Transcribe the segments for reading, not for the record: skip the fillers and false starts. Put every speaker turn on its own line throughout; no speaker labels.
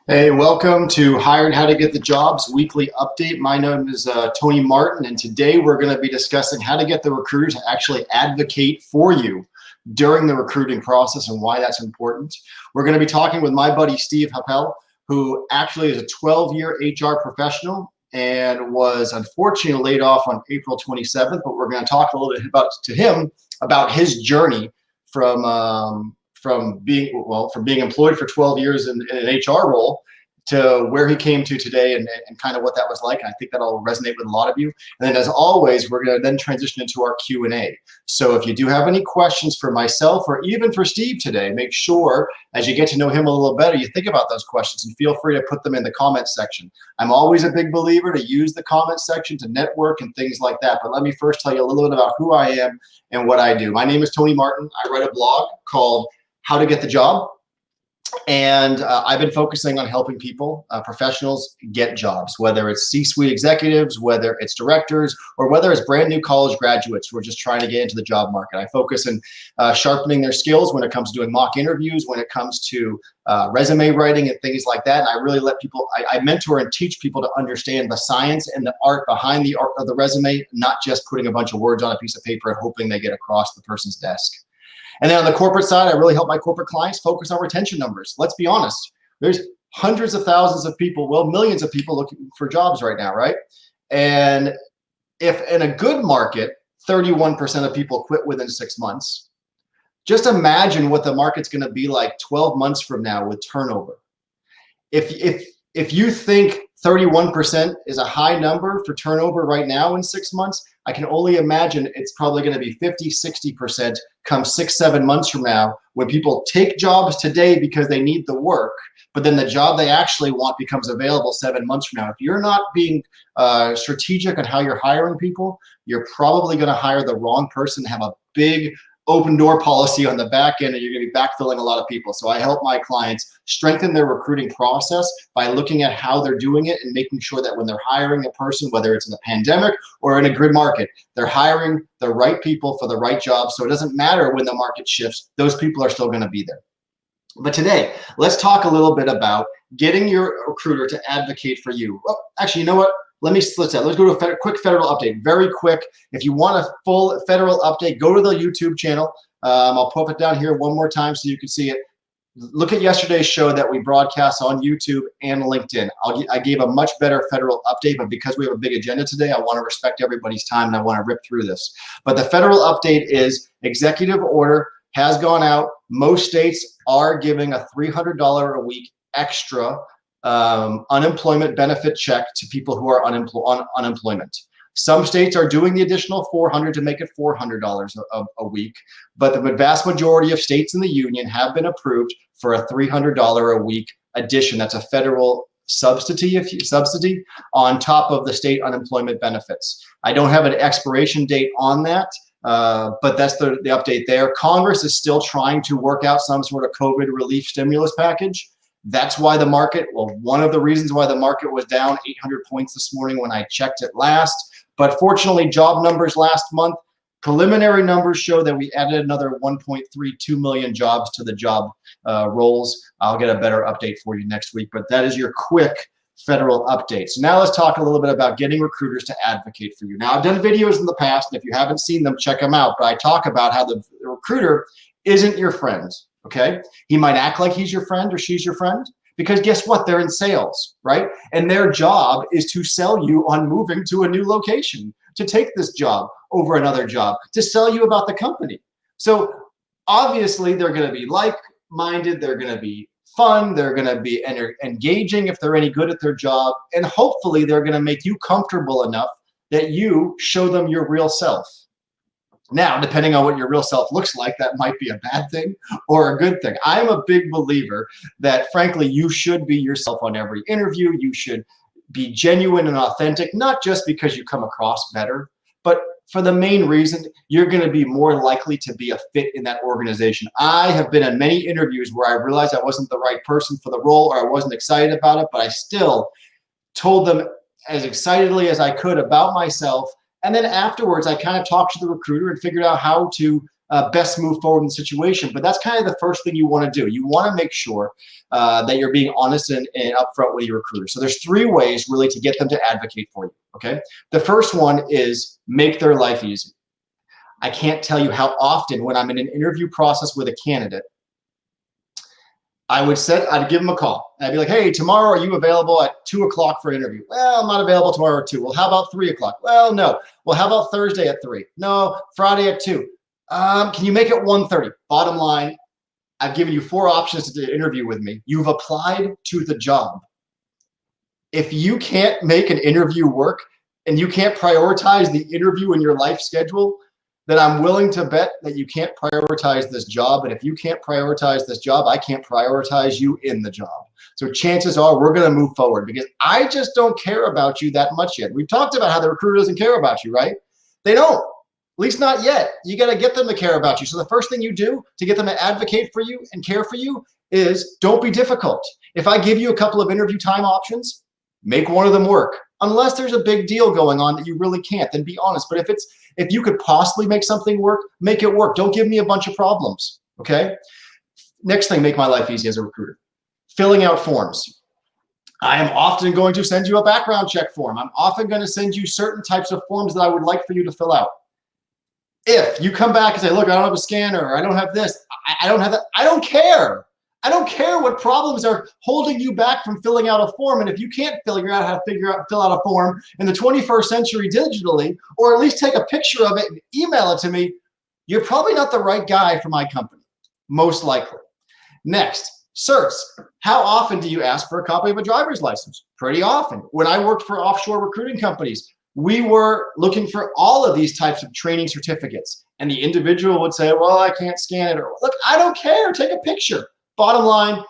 Hey, welcome to Hired How to Get the Jobs weekly update. My name is Tony Martin, and today we're going to be discussing how to get the recruiter to actually advocate for you during the recruiting process and why that's important. We're going to be talking with my buddy Steve Happel, who actually is a 12-year HR professional and was unfortunately laid off on April 27th. But we're going to talk a little bit to him about his journey from being employed for 12 years in an HR role to where he came to today and kind of what that was like. And I think that'll resonate with a lot of you. And then as always, we're going to then transition into our Q&A. So if you do have any questions for myself or even for Steve today, make sure as you get to know him a little better, you think about those questions and feel free to put them in the comments section. I'm always a big believer to use the comment section to network and things like that. But let me first tell you a little bit about who I am and what I do. My name is Tony Martin. I write a blog called How to Get the Job. And I've been focusing on helping people, professionals, get jobs, whether it's C-suite executives, whether it's directors, or whether it's brand new college graduates who are just trying to get into the job market. I focus on sharpening their skills when it comes to doing mock interviews, when it comes to resume writing and things like that. And I really let people, I mentor and teach people to understand the science and the art behind the art of the resume, not just putting a bunch of words on a piece of paper and hoping they get across the person's desk. And then on the corporate side, I really help my corporate clients focus on retention numbers. Let's be honest, there's hundreds of thousands of people, well, millions of people looking for jobs right now, right? And if in a good market, 31% of people quit within 6 months, just imagine what the market's going to be like 12 months from now with turnover. If you think 31% is a high number for turnover right now in 6 months, I can only imagine it's probably going to be 50, 60% come 6, 7 months from now when people take jobs today because they need the work, but then the job they actually want becomes available 7 months from now. If you're not being strategic on how you're hiring people, you're probably going to hire the wrong person, have a big open door policy on the back end, and you're going to be backfilling a lot of people. So I help my clients strengthen their recruiting process by looking at how they're doing it and making sure that when they're hiring a person, whether it's in a pandemic or in a good market, they're hiring the right people for the right job. So it doesn't matter when the market shifts, those people are still going to be there. But today, let's talk a little bit about getting your recruiter to advocate for you. Well, actually, you know what? Let's go to a quick federal update, very quick. If you want a full federal update, go to the YouTube channel. I'll pop it down here one more time so you can see it. Look at yesterday's show that we broadcast on YouTube and LinkedIn. I gave a much better federal update, but because we have a big agenda today, I want to respect everybody's time and I want to rip through this. But the federal update is executive order has gone out. Most states are giving a $300 a week extra unemployment benefit check to people who are on unemployment. Some states are doing the additional $400 to make it $400 a week, but the vast majority of states in the union have been approved for a $300 a week addition. That's a federal subsidy on top of the state unemployment benefits. I don't have an expiration date on that, but that's the update there. Congress is still trying to work out some sort of COVID relief stimulus package. That's why the market, well, one of the reasons why the market was down 800 points this morning when I checked it last. But fortunately, job numbers last month, preliminary numbers show that we added another 1.32 million jobs to the job rolls. I'll get a better update for you next week, but that is your quick federal update. So now let's talk a little bit about getting recruiters to advocate for you. Now, I've done videos in the past, and if you haven't seen them, check them out. But I talk about how the recruiter isn't your friend. Okay, he might act like he's your friend or she's your friend because guess what? They're in sales, right? And their job is to sell you on moving to a new location, to take this job over another job, to sell you about the company. So obviously they're going to be like-minded, they're going to be fun, they're going to be engaging if they're any good at their job, and hopefully they're going to make you comfortable enough that you show them your real self. Now, depending on what your real self looks like, that might be a bad thing or a good thing. I'm a big believer that, frankly, you should be yourself on every interview. You should be genuine and authentic, not just because you come across better, but for the main reason you're going to be more likely to be a fit in that organization. I have been in many interviews where I realized I wasn't the right person for the role or I wasn't excited about it, but I still told them as excitedly as I could about myself. And then afterwards, I kind of talked to the recruiter and figured out how to best move forward in the situation. But that's kind of the first thing you want to do. You want to make sure that you're being honest and upfront with your recruiter. So there's 3 ways really to get them to advocate for you, okay? The first one is make their life easy. I can't tell you how often when I'm in an interview process with a candidate, I'd give them a call. I'd be like, hey, tomorrow, are you available at 2 o'clock for an interview? Well, I'm not available tomorrow at 2. Well, how about 3 o'clock? Well, no. Well, how about Thursday at 3? No, Friday at 2. Can you make it 1:30? Bottom line, I've given you 4 options to interview with me. You've applied to the job. If you can't make an interview work and you can't prioritize the interview in your life schedule, then I'm willing to bet that you can't prioritize this job. And if you can't prioritize this job, I can't prioritize you in the job. So chances are we're going to move forward because I just don't care about you that much yet. We've talked about how the recruiter doesn't care about you, right? They don't, at least not yet. You got to get them to care about you. So the first thing you do to get them to advocate for you and care for you is don't be difficult. If I give you a couple of interview time options, make one of them work. Unless there's a big deal going on that you really can't, then be honest. But if you could possibly make something work, make it work. Don't give me a bunch of problems, okay? Next thing, make my life easy as a recruiter. Filling out forms. I am often going to send you a background check form. I'm often going to send you certain types of forms that I would like for you to fill out. If you come back and say, look, I don't have a scanner, or I don't have this, I don't have that, I don't care. I don't care what problems are holding you back from filling out a form. And if you can't figure out how to fill out a form in the 21st century digitally, or at least take a picture of it and email it to me, you're probably not the right guy for my company, most likely. Next, certs. How often do you ask for a copy of a driver's license? Pretty often. When I worked for offshore recruiting companies, we were looking for all of these types of training certificates. And the individual would say, well, I can't scan it. Or, look, I don't care. Take a picture. Bottom line,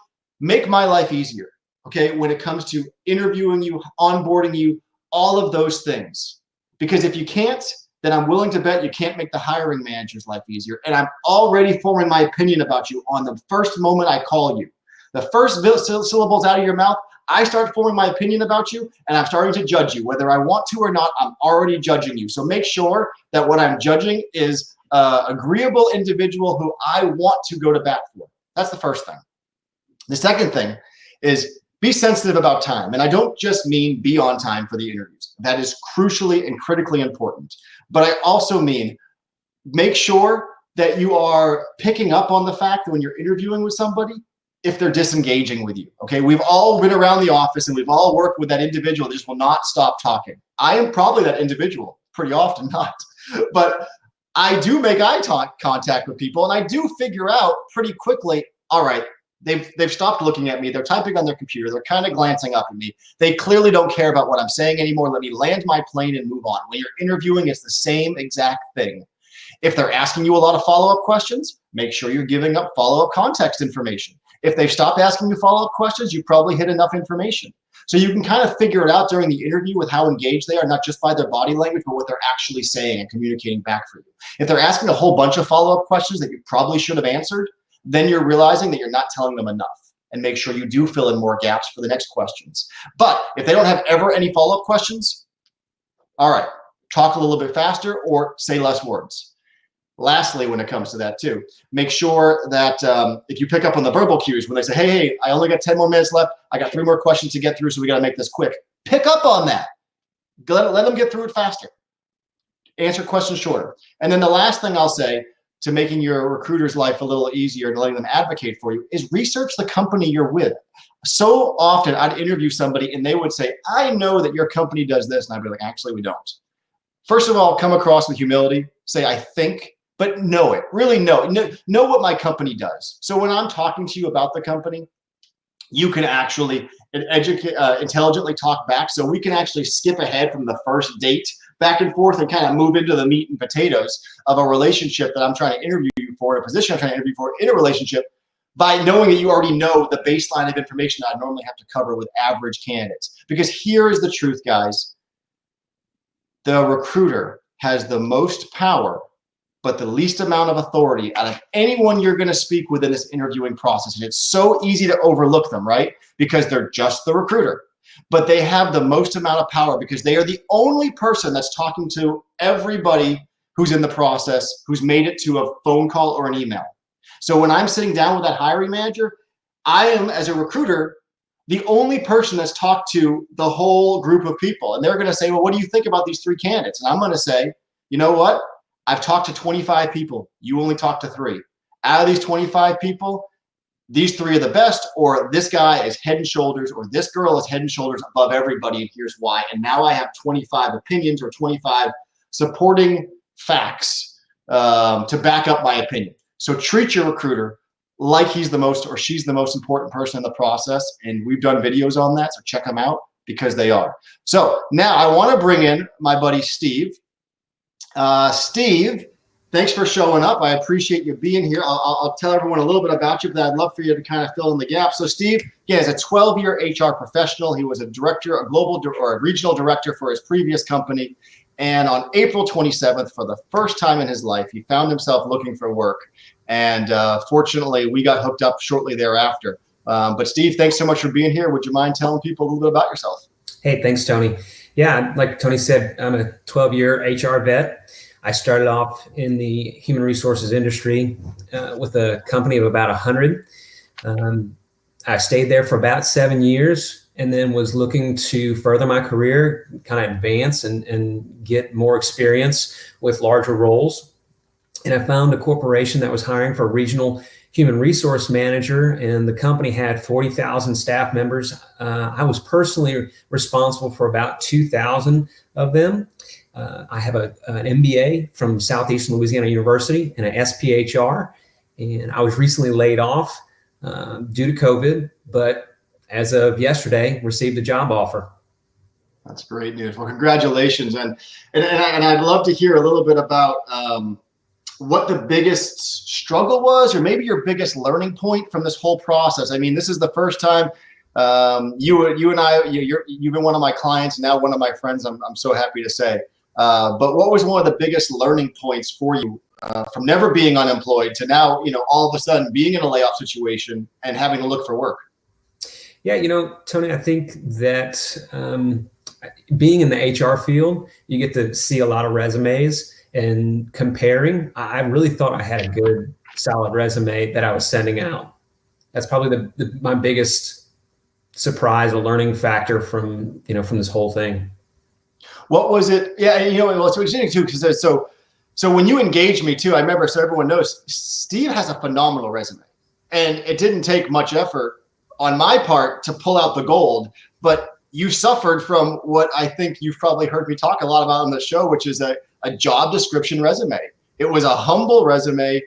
make my life easier, okay, when it comes to interviewing you, onboarding you, all of those things. Because if you can't, then I'm willing to bet you can't make the hiring manager's life easier. And I'm already forming my opinion about you on the first moment I call you. The first syllables out of your mouth, I start forming my opinion about you, and I'm starting to judge you. Whether I want to or not, I'm already judging you. So make sure that what I'm judging is an agreeable individual who I want to go to bat for. That's the first thing. The second thing is be sensitive about time. And I don't just mean be on time for the interviews. That is crucially and critically important. But I also mean make sure that you are picking up on the fact that when you're interviewing with somebody, if they're disengaging with you, okay? We've all been around the office and we've all worked with that individual that just will not stop talking. I am probably that individual, pretty often not. But I do make eye contact with people, and I do figure out pretty quickly, all right, they've stopped looking at me. They're typing on their computer. They're kind of glancing up at me. They clearly don't care about what I'm saying anymore. Let me land my plane and move on. When you're interviewing, it's the same exact thing. If they're asking you a lot of follow-up questions, make sure you're giving up follow-up context information. If they've stopped asking you follow-up questions, you've probably hit enough information. So you can kind of figure it out during the interview with how engaged they are, not just by their body language, but what they're actually saying and communicating back for you. If they're asking a whole bunch of follow-up questions that you probably should have answered, then you're realizing that you're not telling them enough. And make sure you do fill in more gaps for the next questions. But if they don't have ever any follow-up questions, all right, talk a little bit faster or say less words. Lastly, when it comes to that too, make sure that if you pick up on the verbal cues, when they say, hey, I only got 10 more minutes left, I got 3 more questions to get through, so we got to make this quick. Pick up on that. Let them get through it faster. Answer questions shorter. And then the last thing I'll say to making your recruiter's life a little easier and letting them advocate for you is research the company you're with. So often I'd interview somebody and they would say, I know that your company does this. And I'd be like, actually, we don't. First of all, come across with humility. Say, I think. But know it, really know what my company does. So when I'm talking to you about the company, you can actually intelligently talk back. So we can actually skip ahead from the first date back and forth and kind of move into the meat and potatoes of a relationship that I'm trying to interview you for, a position I'm trying to interview for in a relationship, by knowing that you already know the baseline of information that I normally have to cover with average candidates. Because here is the truth, guys. The recruiter has the most power but the least amount of authority out of anyone you're going to speak with in this interviewing process. And it's so easy to overlook them, right? Because they're just the recruiter. But they have the most amount of power because they are the only person that's talking to everybody who's in the process, who's made it to a phone call or an email. So when I'm sitting down with that hiring manager, I am, as a recruiter, the only person that's talked to the whole group of people. And they're going to say, well, what do you think about these 3 candidates? And I'm going to say, you know what? I've talked to 25 people. You only talked to 3. Out of these 25 people, these 3 are the best, or this guy is head and shoulders, or this girl is head and shoulders above everybody, and here's why. And now I have 25 opinions or 25 supporting facts to back up my opinion. So treat your recruiter like he's the most or she's the most important person in the process. And we've done videos on that, so check them out because they are. So now I want to bring in my buddy Steve. Steve, thanks for showing up. I appreciate you being here. I'll tell everyone a little bit about you, but I'd love for you to kind of fill in the gaps. So Steve, yeah, is a 12-year HR professional. He was a director, a global or a regional director for his previous company. And on April 27th, for the first time in his life, he found himself looking for work. And fortunately, we got hooked up shortly thereafter. But Steve, thanks so much for being here. Would you mind telling people a little bit about yourself?
Hey, thanks, Tony. Yeah, like Tony said, I'm a 12-year HR vet. I started off in the human resources industry with a company of about 100. I stayed there for about 7 years and then was looking to further my career, kind of advance and get more experience with larger roles. And I found a corporation that was hiring for a regional human resource manager, and the company had 40,000 staff members. I was personally responsible for about 2,000 of them. I have an MBA from Southeastern Louisiana University and an SPHR, and I was recently laid off due to COVID, but as of yesterday, received a job offer.
That's great news. Well, congratulations. And I'd love to hear a little bit about what the biggest struggle was, or maybe your biggest learning point from this whole process. I mean, this is the first time you and I, you've been one of my clients, now one of my friends, I'm so happy to say. But what was one of the biggest learning points for you from never being unemployed to now, all of a sudden being in a layoff situation and having to look for work?
Yeah, Tony, I think that being in the HR field, you get to see a lot of resumes and comparing. I really thought I had a good, solid resume that I was sending out. That's probably my biggest surprise or learning factor from this whole thing.
What was it? Yeah, well, it's interesting too, because so when you engaged me too, I remember, so everyone knows, Steve has a phenomenal resume, and it didn't take much effort on my part to pull out the gold, but you suffered from what I think you've probably heard me talk a lot about on the show, which is a job description resume. It was a humble resume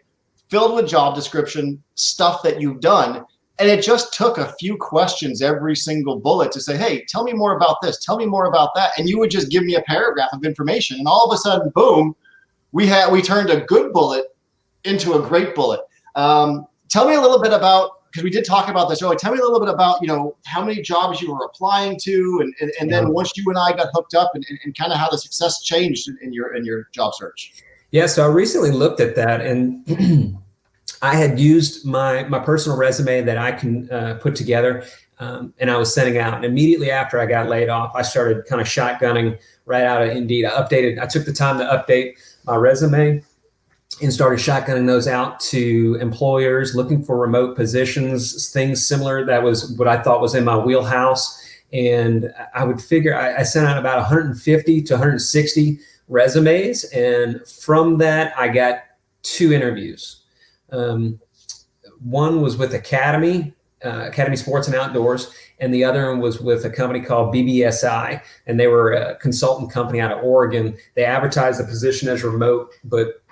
filled with job description stuff that you've done. And it just took a few questions, every single bullet, to say, hey, tell me more about this, tell me more about that. And you would just give me a paragraph of information. And all of a sudden, boom, we turned a good bullet into a great bullet. Tell me a little bit about, because we did talk about this earlier, tell me a little bit about, how many jobs you were applying to, and then once you and I got hooked up, and kind of how the success changed in your job search.
Yeah, so I recently looked at that, and I had used my personal resume that I can put together, and I was sending out. And immediately after I got laid off, I started kind of shotgunning right out of Indeed. I took the time to update my resume and started shotgunning those out to employers looking for remote positions, things similar. That was what I thought was in my wheelhouse. And I would figure I sent out about 150 to 160 resumes. And from that, I got 2 interviews. One was with Academy Sports and Outdoors, and the other one was with a company called BBSI, and they were a consultant company out of Oregon. They advertised the position as remote, but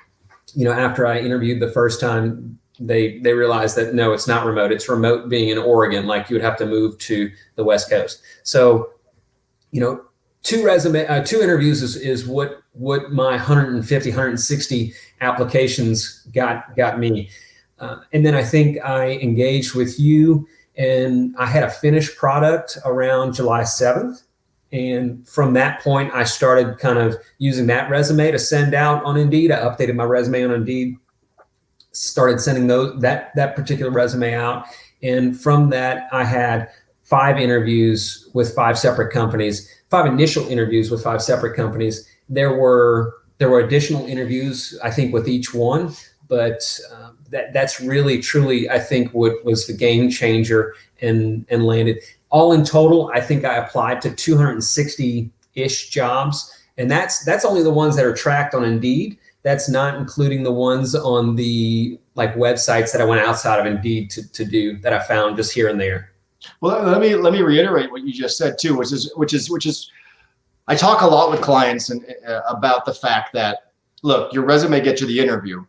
after I interviewed the first time, they realized that no, it's not remote. It's remote being in Oregon, like you would have to move to the West Coast. So, 2 interviews is what my 150, 160 applications got me. And then I think I engaged with you, and I had a finished product around July 7th. And from that point, I started kind of using that resume to send out on Indeed. I updated my resume on Indeed, started sending that particular resume out. And from that, I had 5 interviews with 5 separate companies, 5 initial interviews with 5 separate companies. There were There were additional interviews, I think, with each one, but that's really, truly, I think, what was the game changer and landed. All in total, I think I applied to 260-ish jobs, and that's only the ones that are tracked on Indeed. That's not including the ones on the websites that I went outside of Indeed to do, that I found just here and there.
Well, let me reiterate what you just said too, which is I talk a lot with clients about the fact that, look, your resume gets you the interview.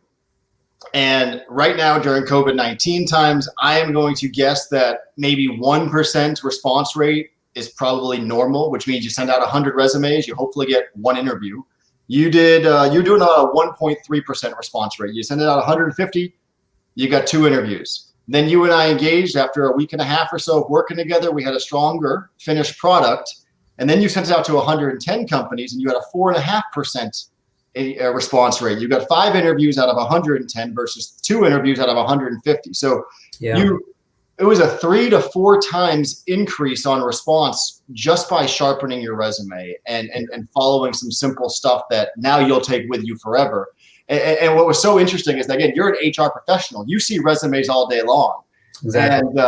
And right now during COVID-19 times, I am going to guess that maybe 1% response rate is probably normal, which means you send out 100 resumes, you hopefully get one interview. You're doing a 1.3% response rate. You send it out 150, you got 2 interviews. Then you and I engaged after a week and a half or so of working together. We had a stronger finished product. And then you sent it out to 110 companies and you had a 4.5% response rate. You got 5 interviews out of 110 versus 2 interviews out of 150. So it was a 3 to 4 times increase on response just by sharpening your resume and following some simple stuff that now you'll take with you forever. And what was so interesting is that, again, you're an HR professional. You see resumes all day long. Exactly.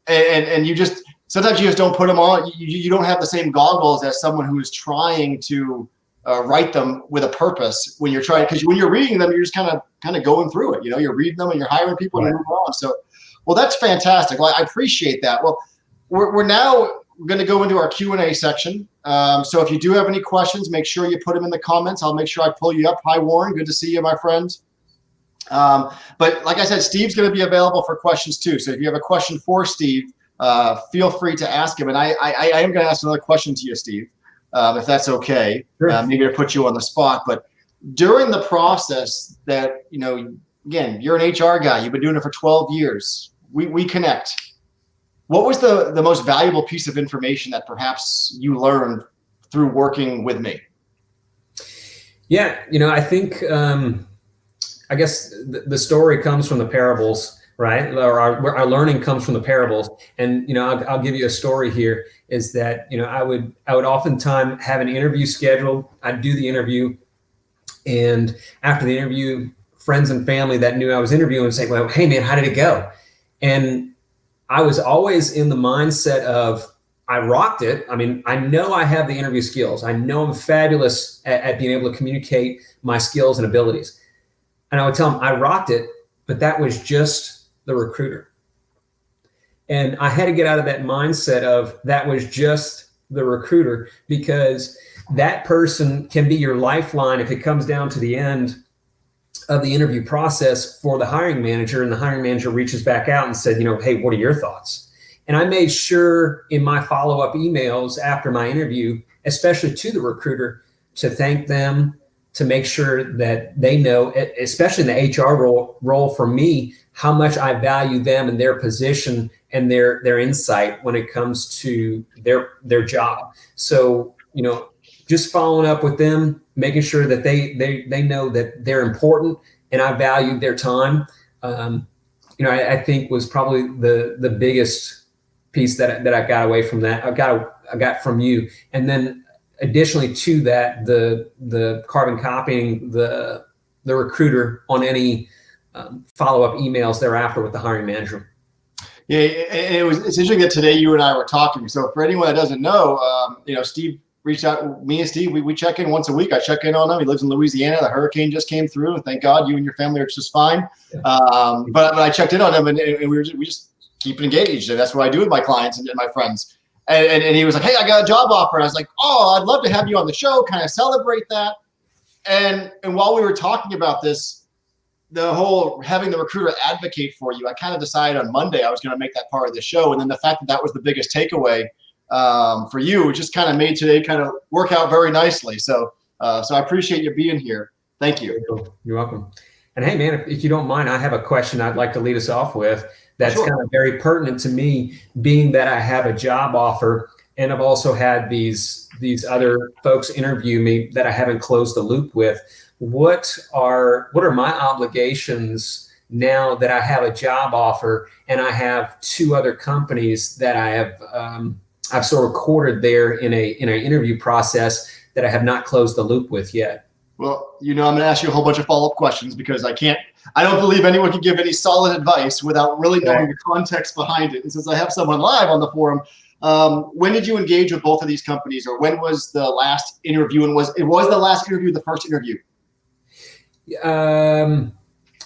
And you just, sometimes you just don't put them on. You don't have the same goggles as someone who is trying to write them with a purpose when you're trying, because when you're reading them, you're just kind of going through it. You're reading them and you're hiring people and moving on. So, well, that's fantastic. Well, I appreciate that. Well, we're now going to go into our Q&A section. So if you do have any questions, make sure you put them in the comments. I'll make sure I pull you up. Hi, Warren. Good to see you, my friend. But like I said, Steve's going to be available for questions too. So if you have a question for Steve, feel free to ask him. And I am going to ask another question to you, Steve, if that's okay. Sure. Maybe to put you on the spot. But during the process that, again, you're an HR guy. You've been doing it for 12 years. We connect. What was the most valuable piece of information that perhaps you learned through working with me?
Yeah, I think, I guess the story comes from the parables, right? Or our learning comes from the parables. And, I'll give you a story here, is that, I would oftentimes have an interview scheduled. I'd do the interview. And after the interview, friends and family that knew I was interviewing would say, well, hey man, how did it go? And I was always in the mindset of, I rocked it. I mean, I know I have the interview skills. I know I'm fabulous at being able to communicate my skills and abilities. And I would tell them I rocked it, but that was just the recruiter. And I had to get out of that mindset of that was just the recruiter, because that person can be your lifeline if it comes down to the end of the interview process for the hiring manager, and the hiring manager reaches back out and said, hey, what are your thoughts? And I made sure in my follow-up emails after my interview, especially to the recruiter, to thank them, to make sure that they know, especially in the HR role for me, how much I value them and their position and their insight when it comes to their job. So, just following up with them, making sure that they know that they're important and I value their time, I think was probably the biggest piece that I got away from that. I got from you. And then additionally to that, the carbon copying the recruiter on any follow-up emails thereafter with the hiring manager.
Yeah, it's interesting that today you and I were talking. So for anyone that doesn't know, Steve reached out. Me and Steve, we check in once a week. I check in on him. He lives in Louisiana. The hurricane just came through, and thank God you and your family are just fine. Yeah. But I checked in on him, and we just keep engaged, and that's what I do with my clients and my friends. And he was like, "Hey, I got a job offer." And I was like, "Oh, I'd love to have you on the show, kind of celebrate that." And while we were talking about this, the whole having the recruiter advocate for you, I kind of decided on Monday I was going to make that part of the show, and then the fact that was the biggest takeaway for you just kind of made today kind of work out very nicely. So I appreciate you being here. Thank you.
You're welcome. And hey, man, if you don't mind, I have a question I'd like to lead us off with that's kind of very pertinent to me, being that I have a job offer and I've also had these other folks interview me that I haven't closed the loop with. What are my obligations now that I have a job offer and I have 2 other companies that I have I've sort of courted there in an interview process that I have not closed the loop with yet?
Well, I'm going to ask you a whole bunch of follow-up questions because I don't believe anyone can give any solid advice without really knowing the context behind it. And since I have someone live on the forum, when did you engage with both of these companies, or when was the last interview? And was the last interview the first interview?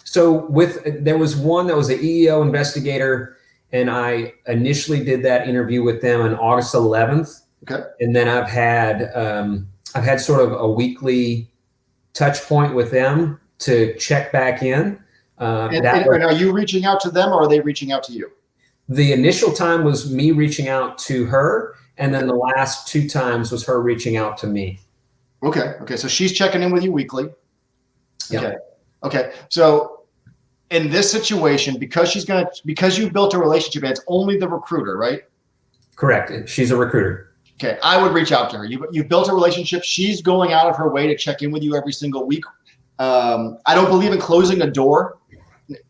So there was one that was an EEO investigator, and I initially did that interview with them on August 11th.
Okay.
And then I've had sort of a weekly touch point with them to check back in.
And are you reaching out to them, or are they reaching out to you?
The initial time was me reaching out to her, and then the last 2 times was her reaching out to me.
Okay. So she's checking in with you weekly.
Yeah.
Okay. So in this situation, because you built a relationship, and it's only the recruiter, right?
Correct. She's a recruiter.
Okay, I would reach out to her. You've built a relationship. She's going out of her way to check in with you every single week. I don't believe in closing a door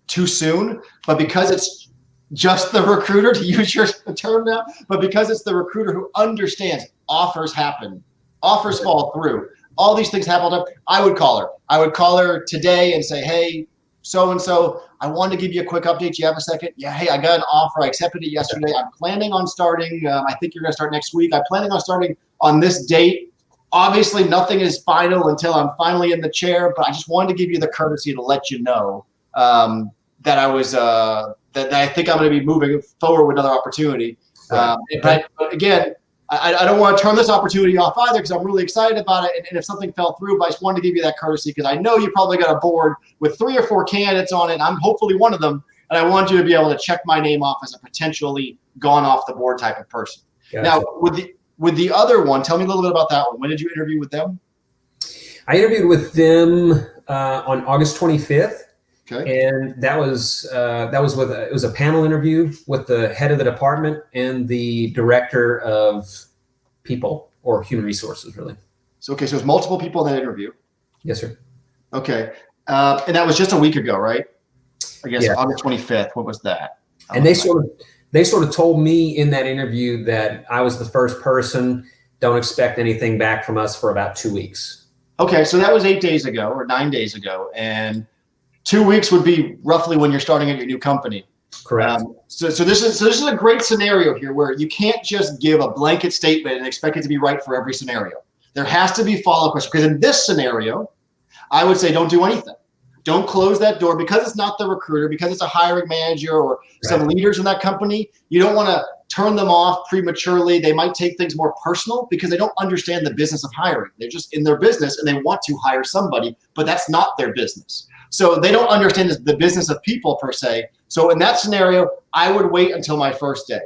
too soon, but because it's just the recruiter, to use your term now, but because it's the recruiter who understands offers happen, offers fall through, all these things happen, I would call her. I would call her today and say, hey, so-and-so, I wanted to give you a quick update. Do you have a second? Yeah, hey, I got an offer. I accepted it yesterday. I'm planning on starting. I think you're going to start next week. I'm planning on starting on this date. Obviously, nothing is final until I'm finally in the chair, but I just wanted to give you the courtesy to let you know that I was that I think I'm going to be moving forward with another opportunity. But again, I don't want to turn this opportunity off either because I'm really excited about it. And if something fell through, but I just wanted to give you that courtesy because I know you probably got a board with 3 or 4 candidates on it. I'm hopefully one of them. And I want you to be able to check my name off as a potentially gone off the board type of person. Gotcha. Now, with the other one, tell me a little bit about that one. When did you interview with them?
I interviewed with them on August 25th.
Okay.
And it was a panel interview with the head of the department and the director of people or human resources, really.
So there's multiple people in that interview.
Yes, sir.
Okay. And that was just a week ago, right? I guess
yeah.
August 25th. What was that?
And they sort of told me in that interview that I was the first person. Don't expect anything back from us for about 2 weeks.
Okay. So that was 8 days ago or 9 days ago. And 2 weeks would be roughly when you're starting at your new company.
Correct.
So this is a great scenario here where you can't just give a blanket statement and expect it to be right for every scenario. There has to be follow-up questions because in this scenario, I would say don't do anything. Don't close that door because it's not the recruiter, because it's a hiring manager or some leaders in that company. You don't want to turn them off prematurely. They might take things more personal because they don't understand the business of hiring. They're just in their business and they want to hire somebody, but that's not their business. So they don't understand the business of people per se. So in that scenario, I would wait until my first day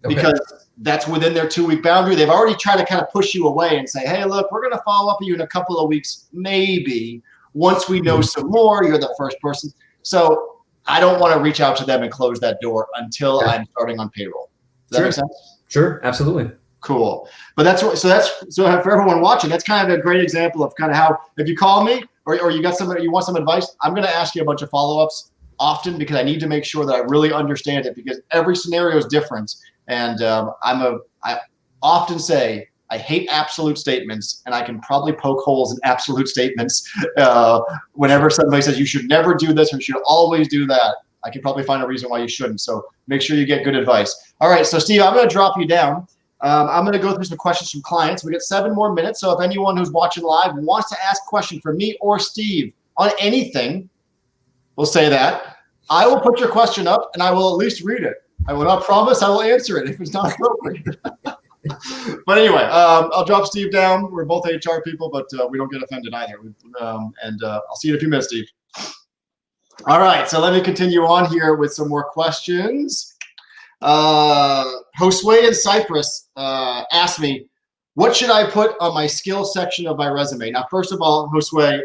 because that's within their 2-week boundary. They've already tried to kind of push you away and say, hey, look, we're going to follow up with you in a couple of weeks, maybe. Once we know some more, you're the first person. So I don't want to reach out to them and close that door until I'm starting on payroll. Does that make sense?
Sure, absolutely.
Cool. But so for everyone watching, that's kind of a great example of kind of how if you call me or you got somebody you want some advice, I'm going to ask you a bunch of follow-ups often because I need to make sure that I really understand it because every scenario is different. And I often say I hate absolute statements, and I can probably poke holes in absolute statements. Whenever somebody says you should never do this or you should always do that, I can probably find a reason why you shouldn't. So make sure you get good advice. All right, so Steve, I'm going to drop you down. I'm going to go through some questions from clients. We got 7 more minutes. So if anyone who's watching live wants to ask a question for me or Steve on anything, we'll say that. I will put your question up and I will at least read it. I will not promise I will answer it if it's not appropriate. But anyway, I'll drop Steve down. We're both HR people, but we don't get offended either. I'll see you in a few minutes, Steve. All right, so let me continue on here with some more questions. Josue in Cyprus asked me, what should I put on my skills section of my resume? Now, first of all, Josue,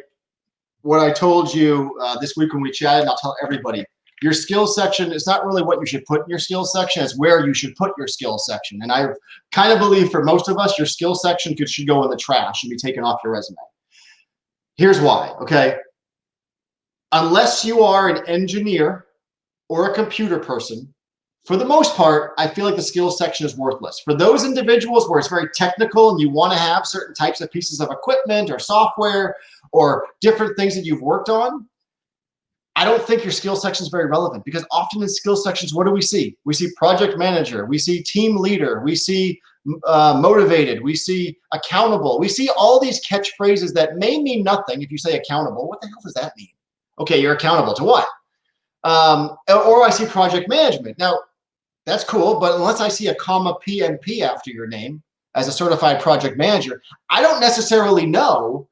what I told you this week when we chatted, and I'll tell everybody, your skills section is not really what you should put in your skills section, it's where you should put your skills section. And I kind of believe for most of us, your skills section should go in the trash and be taken off your resume. Here's why, okay? Unless you are an engineer or a computer person, For the most part, I feel like the skills section is worthless. For those individuals where it's very technical and you want to have certain types of pieces of equipment or software or different things that you've worked on, I don't think your skills section is very relevant, because often in skills sections, what do we see? We see project manager, we see team leader, we see motivated, we see accountable, we see all these catchphrases that may mean nothing. If you say accountable, what the hell does that mean? Okay, you're accountable to what? Or I see project management. Now, that's cool, but unless I see a comma PMP after your name as a certified project manager, I don't necessarily know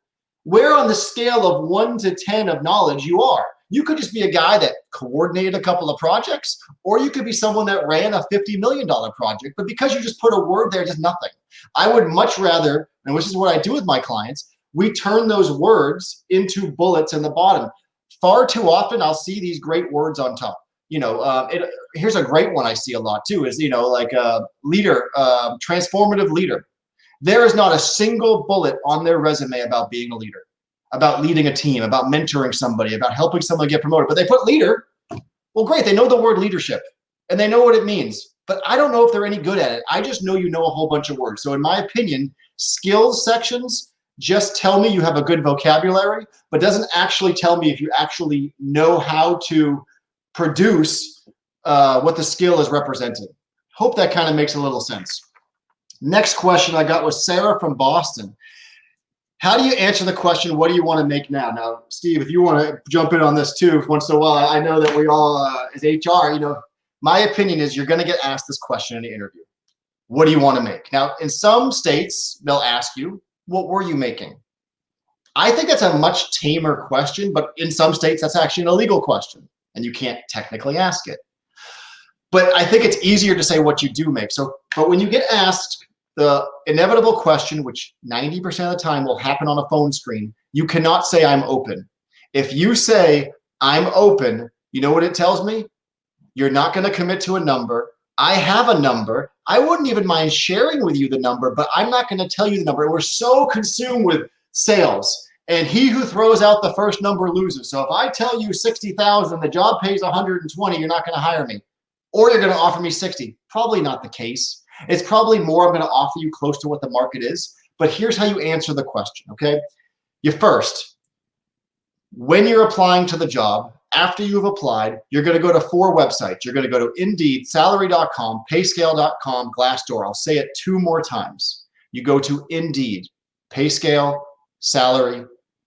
where on the scale of 1 to 10 of knowledge you are. You could just be a guy that coordinated a couple of projects, or you could be someone that ran a $50 million project, but because you just put a word there, just nothing. I would much rather, and which is what I do with my clients, we turn those words into bullets in the bottom. Far too often, I'll see these great words on top. Here's a great one I see a lot too, is, like a leader, transformative leader. There is not a single bullet on their resume about being a leader, about leading a team, about mentoring somebody, about helping someone get promoted. But they put leader. Well, great. They know the word leadership and they know what it means. But I don't know if they're any good at it. I just know you know a whole bunch of words. So in my opinion, skills sections just tell me you have a good vocabulary, but doesn't actually tell me if you actually know how to produce what the skill is representing. Hope that kind of makes a little sense. Next question I got was Sarah from Boston. How do you answer the question, what do you want to make now? Now, Steve, if you want to jump in on this too, once in a while, I know that we all, as HR, my opinion is you're going to get asked this question in the interview. What do you want to make? Now, in some states, they'll ask you, what were you making? I think that's a much tamer question, but in some states, that's actually an illegal question, and you can't technically ask it. But I think it's easier to say what you do make. But when you get asked the inevitable question, which 90% of the time will happen on a phone screen, you cannot say I'm open. If you say I'm open, you know what it tells me? You're not going to commit to a number. I have a number. I wouldn't even mind sharing with you the number, but I'm not going to tell you the number. We're so consumed with sales, and he who throws out the first number loses. So if I tell you 60,000, the job pays 120, you're not going to hire me, or you're going to offer me 60. Probably not the case. It's probably more I'm going to offer you close to what the market is. But here's how you answer the question, okay? When you're applying to the job, after you've applied, you're going to go to 4 websites. You're going to go to Indeed, salary.com, payscale.com, Glassdoor. I'll say it 2 more times. You go to Indeed, Payscale, Salary,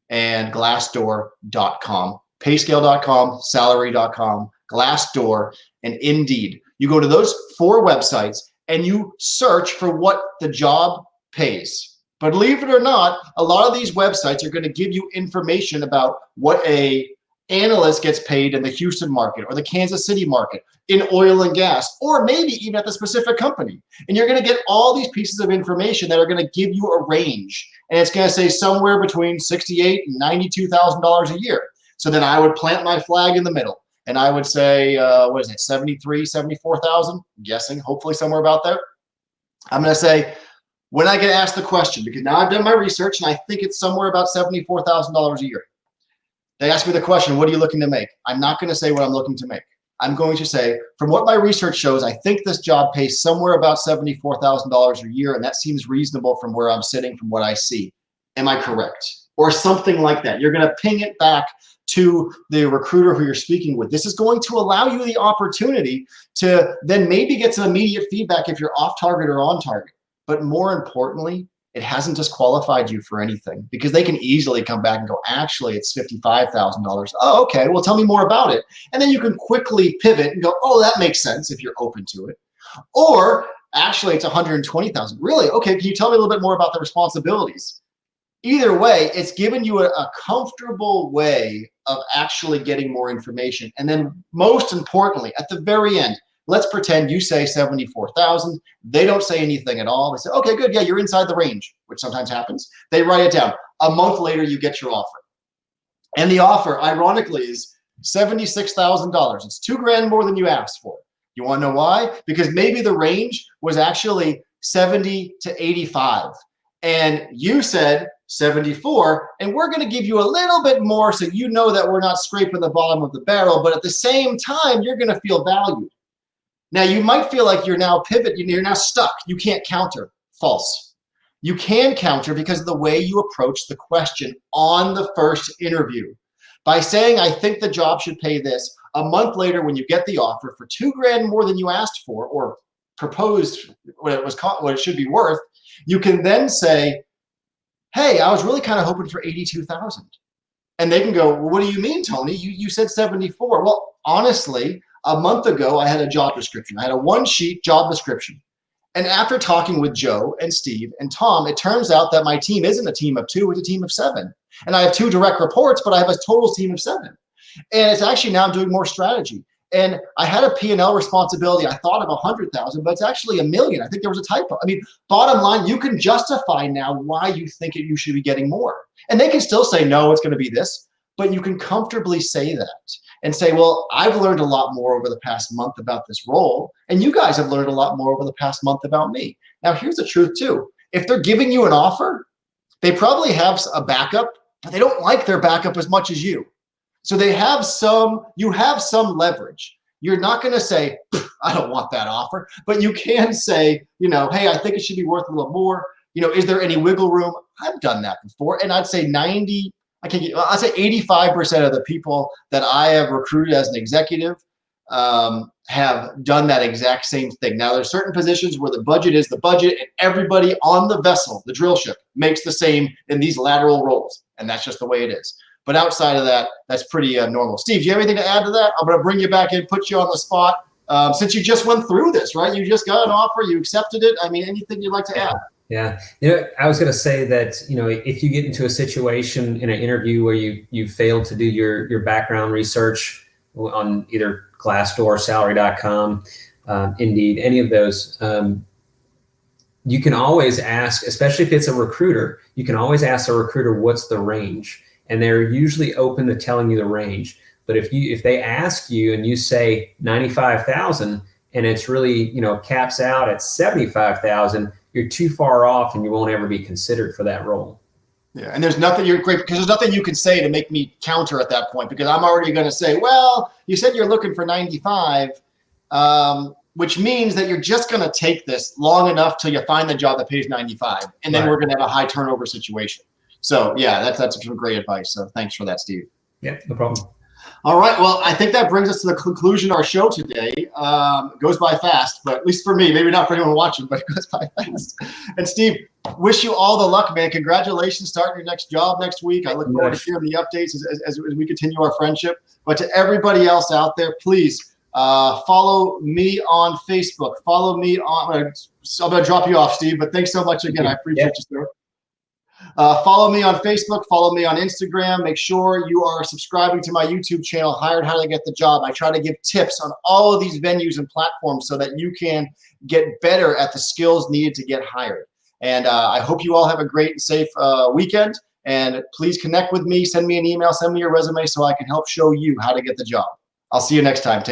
and Glassdoor.com. Payscale.com, Salary.com, Glassdoor, and Indeed. You go to those 4 websites and you search for what the job pays. But believe it or not, a lot of these websites are going to give you information about what a analyst gets paid in the Houston market or the Kansas City market, in oil and gas, or maybe even at the specific company. And you're going to get all these pieces of information that are going to give you a range. And it's going to say somewhere between $68,000 and $92,000 a year. So then I would plant my flag in the middle. And I would say, 73, 74,000, I'm guessing, hopefully somewhere about there. I'm going to say, when I get asked the question, because now I've done my research and I think it's somewhere about $74,000 a year. They ask me the question, what are you looking to make? I'm not going to say what I'm looking to make. I'm going to say, from what my research shows, I think this job pays somewhere about $74,000 a year, and that seems reasonable from where I'm sitting, from what I see. Am I correct? Or something like that. You're going to ping it back to the recruiter who you're speaking with. This is going to allow you the opportunity to then maybe get some immediate feedback if you're off target or on target. But more importantly, it hasn't disqualified you for anything, because they can easily come back and go, actually, it's $55,000. Oh, okay, well, tell me more about it. And then you can quickly pivot and go, oh, that makes sense if you're open to it. Or actually, it's $120,000. Really? Okay, can you tell me a little bit more about the responsibilities? Either way, it's given you a comfortable way of actually getting more information. And then most importantly, at the very end, let's pretend you say 74,000. They don't say anything at all. They say, okay, good. Yeah, you're inside the range, which sometimes happens. They write it down. A month later, you get your offer. And the offer, ironically, is $76,000. It's $2,000 more than you asked for. You want to know why? Because maybe the range was actually 70 to 85. And you said 74, and we're going to give you a little bit more so you know that we're not scraping the bottom of the barrel, but at the same time, you're going to feel valued. Now, you might feel like you're now you're now stuck. You can't counter. False. You can counter because of the way you approach the question on the first interview. By saying, I think the job should pay this, a month later when you get the offer for $2,000 more than you asked for or proposed what it should be worth, you can then say, hey, I was really kind of hoping for 82,000. And they can go, well, what do you mean, Tony? You said 74. Well, honestly, a month ago, I had a job description. I had a one-sheet job description. And after talking with Joe and Steve and Tom, it turns out that my team isn't a team of 2, it's a team of 7. And I have 2 direct reports, but I have a total team of 7. And it's actually now doing more strategy. And I had a P&L responsibility. I thought of 100,000, but it's actually $1 million. I think there was a typo. I mean, bottom line, you can justify now why you think you should be getting more. And they can still say, no, it's going to be this, but you can comfortably say that and say, well, I've learned a lot more over the past month about this role, and you guys have learned a lot more over the past month about me. Now, here's the truth too. If they're giving you an offer, they probably have a backup, but they don't like their backup as much as you. So you have some leverage. You're not going to say, I don't want that offer, but you can say, hey, I think it should be worth a little more. Is there any wiggle room? I've done that before. And I'd say I'd say 85% of the people that I have recruited as an executive have done that exact same thing. Now, there's certain positions where the budget is the budget, and everybody on the vessel, the drill ship, makes the same in these lateral roles. And that's just the way it is. But outside of that, that's pretty normal. Steve, do you have anything to add to that? I'm going to bring you back in, put you on the spot. Since you just went through this, right? You just got an offer, you accepted it. I mean, anything you'd like to add?
Yeah. I was going to say that, if you get into a situation in an interview where you failed to do your background research on either Glassdoor, Salary.com, Indeed, any of those, you can always ask, especially if it's a recruiter, you can always ask a recruiter, what's the range? And they're usually open to telling you the range. But if they ask you and you say 95,000 and it's really, caps out at 75,000, you're too far off and you won't ever be considered for that role.
Yeah, and there's nothing because there's nothing you can say to make me counter at that point, because I'm already going to say, well, you said you're looking for 95, which means that you're just going to take this long enough till you find the job that pays 95, and then we're going to have a high turnover situation. So yeah, that's some great advice. So thanks for that, Steve.
Yeah, no problem.
All right. Well, I think that brings us to the conclusion of our show today. It goes by fast, but at least for me, maybe not for anyone watching, but it goes by fast. And Steve, wish you all the luck, man. Congratulations starting your next job next week. I look forward to hearing the updates as we continue our friendship. But to everybody else out there, please follow me on Facebook. Follow me on, I'm going to drop you off, Steve, but thanks so much again. I appreciate you, sir. Follow me on Facebook, follow me on Instagram. Make sure you are subscribing to my YouTube channel, Hired How to Get the Job. I try to give tips on all of these venues and platforms so that you can get better at the skills needed to get hired. And I hope you all have a great and safe weekend. And please connect with me, send me an email, send me your resume so I can help show you how to get the job. I'll see you next time.